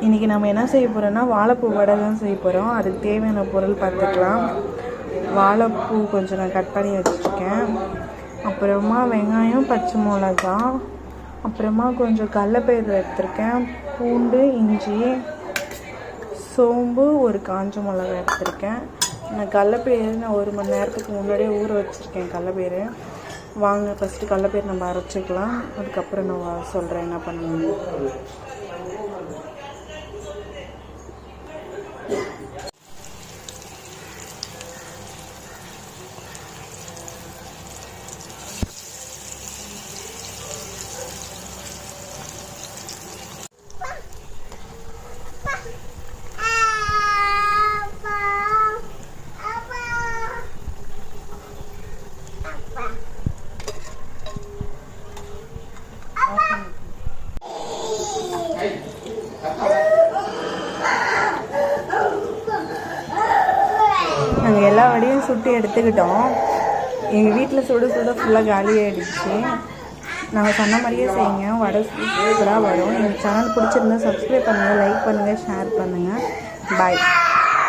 இன்றைக்கி நம்ம என்ன செய்ய போகிறோன்னா வாழைப்பூ வடை தான் செய்ய போகிறோம். அதுக்கு தேவையான பொருள் பார்த்துக்கலாம். வாழைப்பூ கொஞ்சம் நான் கட் பண்ணி வச்சுருக்கேன். அப்புறமா வெங்காயம், பச்சை மிளகா, அப்புறமா கொஞ்சம் கடலைப்பயிறு எடுத்திருக்கேன், பூண்டு, இஞ்சி, சோம்பு, ஒரு காஞ்ச மிளகா எடுத்திருக்கேன். நான் கடலைப்பயிறு நான் 1 மணி நேரத்துக்கு முன்னாடியே ஊற வச்சுருக்கேன். கடலைப்பயிறு வாங்க ஃபஸ்ட்டு கடலைப்பயிறு நம்ம அரைச்சிக்கலாம். அதுக்கப்புறம் நான் சொல்கிறேன் என்ன பண்ணணும். நாங்கள் எல்லா வடையும் சுட்டு எடுத்துக்கிட்டோம். எங்கள் வீட்டில் சுட சுட ஃபுல்லாக காலி ஆகிடுச்சு. நாங்கள் சொன்ன மாதிரியே செய்யுங்க, வடை சூப்பராக வரும். எங்கள் சேனல் பிடிச்சிருந்தா சப்ஸ்கிரைப் பண்ணுங்கள், லைக் பண்ணுங்கள், ஷேர் பண்ணுங்கள். பாய்.